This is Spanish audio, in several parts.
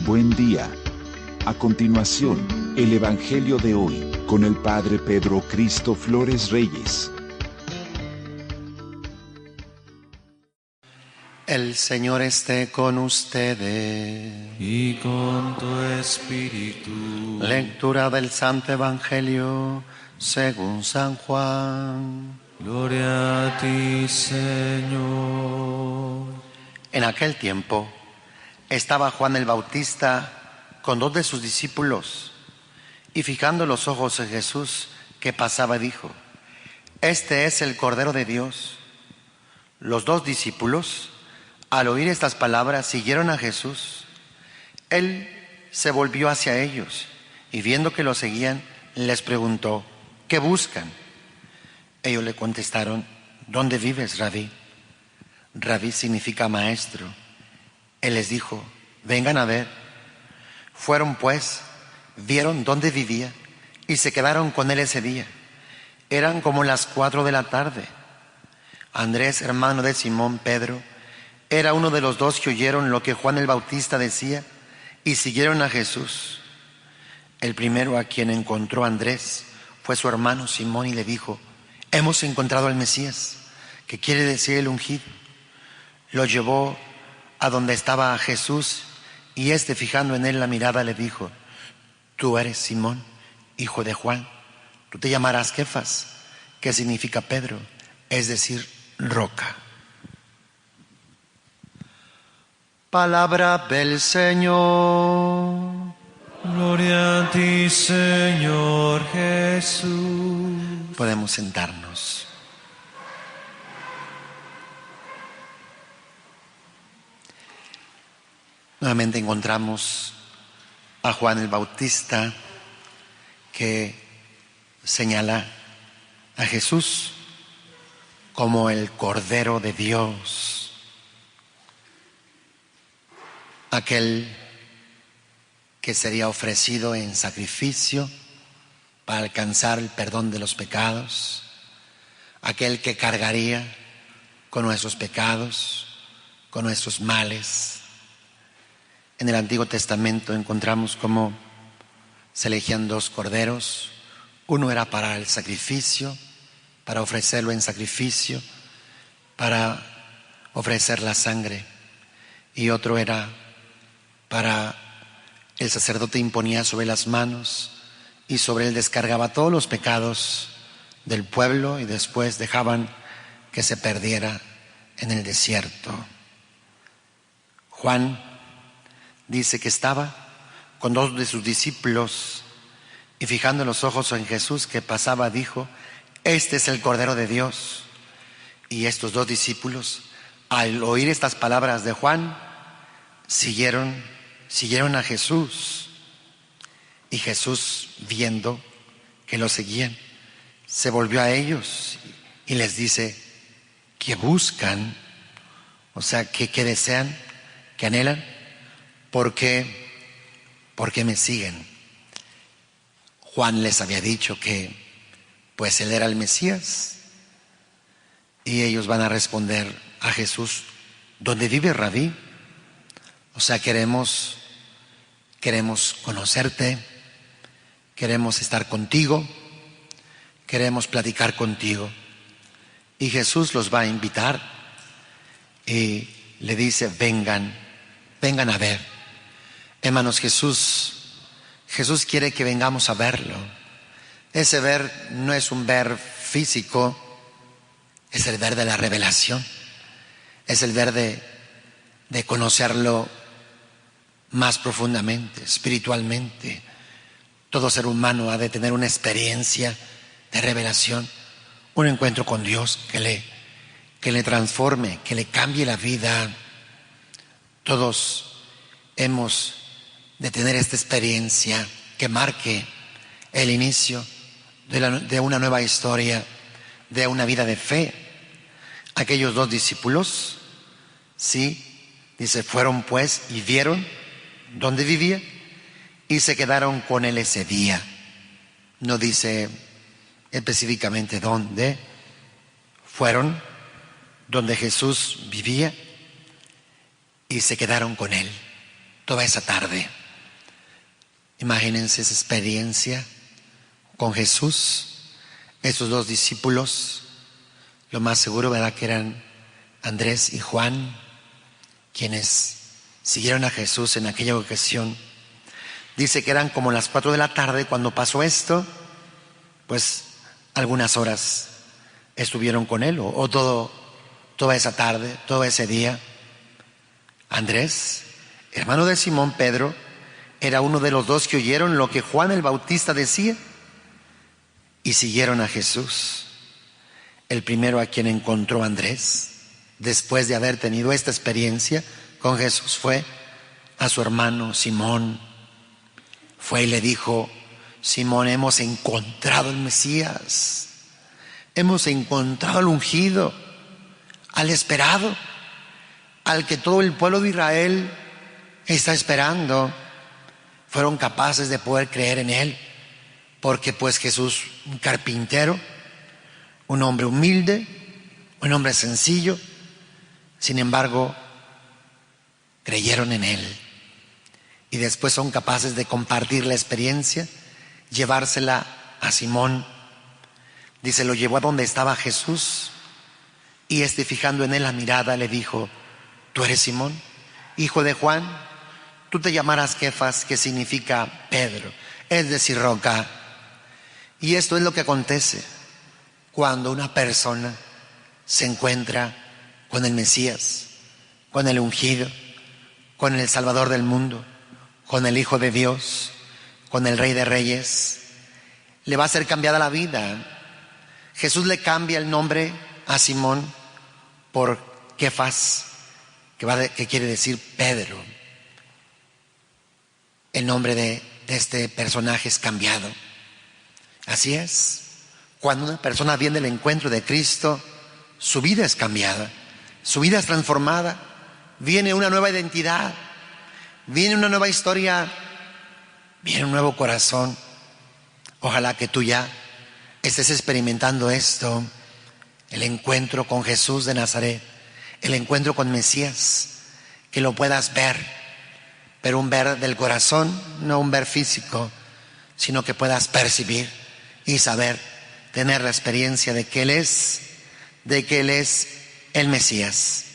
Buen día. A continuación, el Evangelio de hoy, con el Padre Pedro Cristo Flores Reyes. El Señor esté con ustedes. Y con tu espíritu. Lectura del Santo Evangelio según San Juan. Gloria a ti, Señor. En aquel tiempo estaba Juan el Bautista con 2 de sus discípulos, y fijando los ojos en Jesús que pasaba, dijo: Este es el Cordero de Dios. Los 2 discípulos, al oír estas palabras, siguieron a Jesús. Él se volvió hacia ellos y, viendo que lo seguían, les preguntó: ¿qué buscan? Ellos le contestaron: ¿dónde vives, Rabí? Rabí significa maestro. Él les dijo: vengan a ver. Fueron pues, vieron dónde vivía y se quedaron con él ese día. Eran como las 4 de la tarde. Andrés, hermano de Simón Pedro, era uno de los 2 que oyeron lo que Juan el Bautista decía y siguieron a Jesús. El primero a quien encontró Andrés fue su hermano Simón y le dijo: hemos encontrado al Mesías, que quiere decir el ungido. Lo llevó a donde estaba Jesús, y fijando en él la mirada, le dijo: tú eres Simón, hijo de Juan. Tú te llamarás Kefas, que significa Pedro, es decir, roca. Palabra del Señor. Gloria a ti, Señor Jesús. Podemos sentarnos. Nuevamente encontramos a Juan el Bautista, que señala a Jesús como el Cordero de Dios, aquel que sería ofrecido en sacrificio para alcanzar el perdón de los pecados, aquel que cargaría con nuestros pecados, con nuestros males. En el Antiguo Testamento encontramos cómo se elegían 2 corderos. Uno era para el sacrificio, para ofrecerlo en sacrificio, para ofrecer la sangre, y otro era para el sacerdote imponía sobre las manos y sobre él descargaba todos los pecados del pueblo, y después dejaban que se perdiera en el desierto. Juan dice que estaba con 2 de sus discípulos y, fijando los ojos en Jesús que pasaba, dijo: este es el Cordero de Dios. Y estos 2 discípulos, al oír estas palabras de Juan, siguieron a Jesús. Y Jesús, viendo que lo seguían, se volvió a ellos y les dice: ¿qué buscan? O sea, ¿qué desean? ¿Qué anhelan? ¿Por qué me siguen? Juan les había dicho que pues él era el Mesías, y ellos van a responder a Jesús: ¿dónde vive, Rabí? O sea, queremos conocerte, queremos estar contigo, queremos platicar contigo. Y Jesús los va a invitar y le dice: vengan a ver. Hermanos, Jesús quiere que vengamos a verlo. Ese ver no es un ver físico, es el ver de la revelación, es el ver de conocerlo más profundamente, espiritualmente. Todo ser humano ha de tener una experiencia de revelación, un encuentro con Dios que le transforme, que le cambie la vida. Todos hemos de tener esta experiencia que marque el inicio de una nueva historia, de una vida de fe. Aquellos 2 discípulos, sí, dice, fueron pues y vieron dónde vivía y se quedaron con él ese día. No dice específicamente dónde. Fueron donde Jesús vivía y se quedaron con él. toda esa tarde. Imagínense esa experiencia con Jesús. Estos dos discípulos, lo más seguro, ¿verdad?, que eran Andrés y Juan, quienes siguieron a Jesús en aquella ocasión. Dice que eran como las 4 de la tarde cuando pasó esto. Pues algunas horas estuvieron con él, o toda esa tarde, todo ese día. Andrés, hermano de Simón Pedro, era uno de los dos que oyeron lo que Juan el Bautista decía y siguieron a Jesús. El primero a quien encontró Andrés, después de haber tenido esta experiencia con Jesús, fue a su hermano Simón. Fue y le dijo: Simón, hemos encontrado al Mesías, hemos encontrado al ungido, al esperado, al que todo el pueblo de Israel está esperando. Fueron capaces de poder creer en él, porque pues Jesús, un carpintero, un hombre humilde, un hombre sencillo, sin embargo, creyeron en él. Y después son capaces de compartir la experiencia, llevársela a Simón. Dice, lo llevó a donde estaba Jesús, y fijando en él la mirada, le dijo: tú eres Simón, hijo de Juan, tú te llamarás Kefas, que significa Pedro, es decir, roca. Y esto es lo que acontece cuando una persona se encuentra con el Mesías, con el ungido, con el Salvador del mundo, con el Hijo de Dios, con el Rey de Reyes. Le va a ser cambiada la vida. Jesús le cambia el nombre a Simón por Kefas, que quiere decir Pedro. El nombre de este personaje es cambiado. Así es. Cuando una persona viene al encuentro de Cristo, su vida es cambiada, su vida es transformada, viene una nueva identidad, viene una nueva historia, viene un nuevo corazón. Ojalá que tú ya estés experimentando esto, el encuentro con Jesús de Nazaret, el encuentro con Mesías, que lo puedas ver, pero un ver del corazón, no un ver físico, sino que puedas percibir y saber, tener la experiencia de que Él es el Mesías,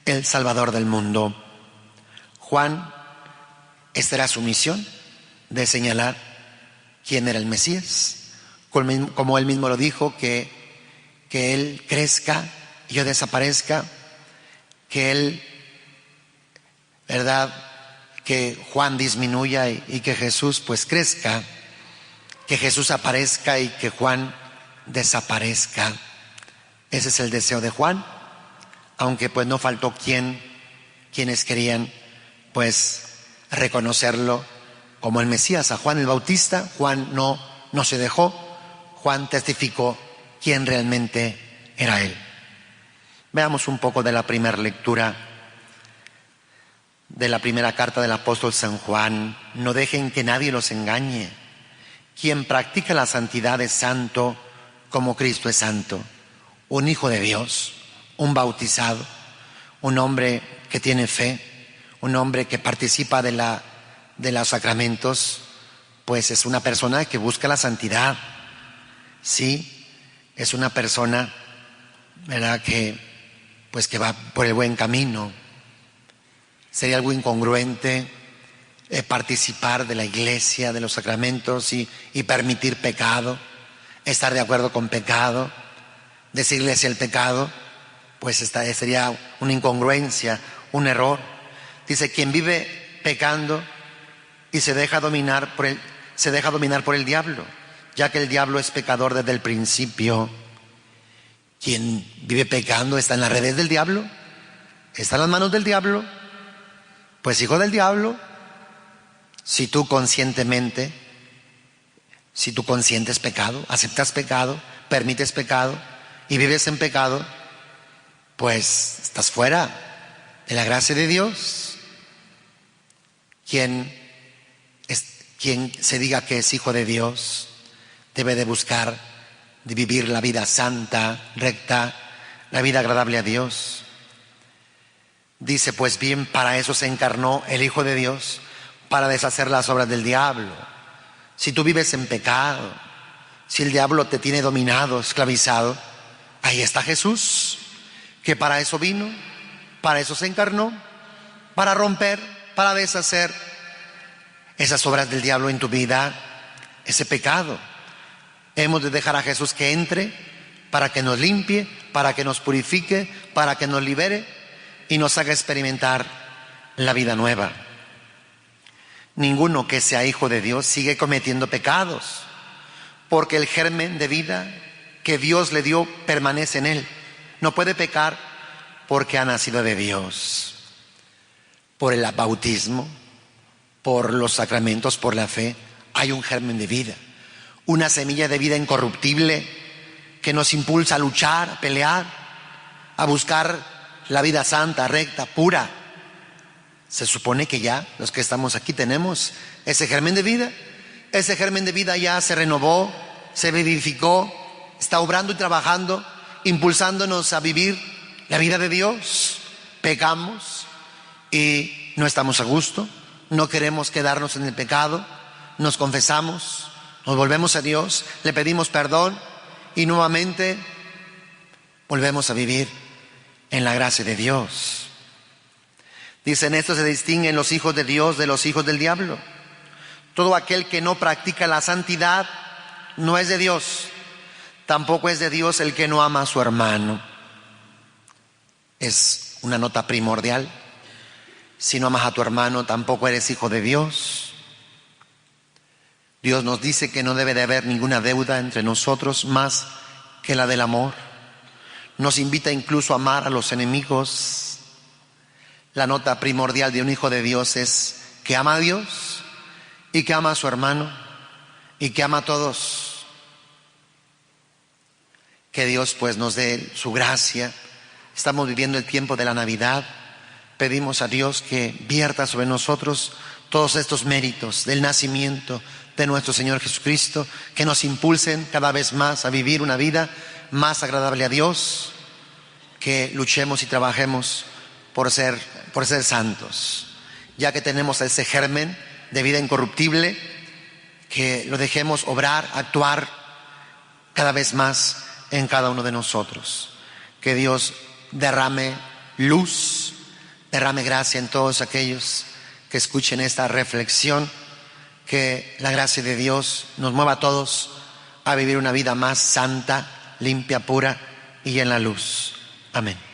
el Salvador del mundo. Juan, esta era su misión, de señalar quién era el Mesías, como él mismo lo dijo, que Él crezca y yo desaparezca, que Él, ¿verdad?, que Juan disminuya y que Jesús pues crezca, que Jesús aparezca y que Juan desaparezca. Ese es el deseo de Juan, aunque pues no faltó quienes querían pues reconocerlo como el Mesías. A Juan el Bautista, Juan no se dejó. Juan testificó quién realmente era él. Veamos un poco de la primera lectura de la primera carta del apóstol San Juan. No dejen que nadie los engañe. Quien practica la santidad es santo como Cristo es santo. Un hijo de Dios, un bautizado, un hombre que tiene fe, un hombre que participa de los sacramentos, pues es una persona que busca la santidad. Sí, es una persona, ¿verdad?, que va por el buen camino. Sería algo incongruente participar de la iglesia, de los sacramentos y permitir pecado, estar de acuerdo con pecado, decirle hacia el pecado, pues sería una incongruencia, un error. Dice, quien vive pecando y se deja dominar por el diablo, ya que el diablo es pecador desde el principio. Quien vive pecando está en las redes del diablo, está en las manos del diablo, pues hijo del diablo. Si tú conscientes pecado, aceptas pecado, permites pecado y vives en pecado, pues estás fuera de la gracia de Dios. Quien se diga que es hijo de Dios debe de buscar, de vivir la vida santa, recta, la vida agradable a Dios. Dice, pues bien, para eso se encarnó el Hijo de Dios, para deshacer las obras del diablo. Si tú vives en pecado, si el diablo te tiene dominado, esclavizado, ahí está Jesús, que para eso vino, para eso se encarnó, para romper, para deshacer esas obras del diablo en tu vida, ese pecado. Hemos de dejar a Jesús que entre para que nos limpie, para que nos purifique, para que nos libere y nos haga experimentar la vida nueva. Ninguno que sea hijo de Dios sigue cometiendo pecados, porque el germen de vida que Dios le dio permanece en él. No puede pecar porque ha nacido de Dios. Por el bautismo, por los sacramentos, por la fe, hay un germen de vida, una semilla de vida incorruptible que nos impulsa a luchar, a pelear, a buscar la vida santa, recta, pura. Se supone que ya los que estamos aquí tenemos ese germen de vida. Ese germen de vida ya se renovó, se vivificó, está obrando y trabajando, impulsándonos a vivir la vida de Dios. Pecamos y no estamos a gusto, no queremos quedarnos en el pecado, nos confesamos, nos volvemos a Dios, le pedimos perdón y nuevamente volvemos a vivir en la gracia de Dios. Dice, en esto se distinguen los hijos de Dios de los hijos del diablo. Todo aquel que no practica la santidad no es de Dios. Tampoco es de Dios el que no ama a su hermano. Es una nota primordial. Si no amas a tu hermano, tampoco eres hijo de Dios. Dios nos dice que no debe de haber ninguna deuda entre nosotros más que la del amor. Nos invita incluso a amar a los enemigos. La nota primordial de un hijo de Dios es que ama a Dios y que ama a su hermano y que ama a todos. Que Dios pues nos dé su gracia. Estamos viviendo el tiempo de la Navidad. Pedimos a Dios que vierta sobre nosotros todos estos méritos del nacimiento de nuestro Señor Jesucristo, que nos impulsen cada vez más a vivir una vida más agradable a Dios, que luchemos y trabajemos por ser santos. Ya que tenemos ese germen de vida incorruptible, que lo dejemos obrar, actuar cada vez más en cada uno de nosotros. Que Dios derrame luz, derrame gracia en todos aquellos que escuchen esta reflexión. Que la gracia de Dios nos mueva a todos a vivir una vida más santa, limpia, pura y en la luz. Amén.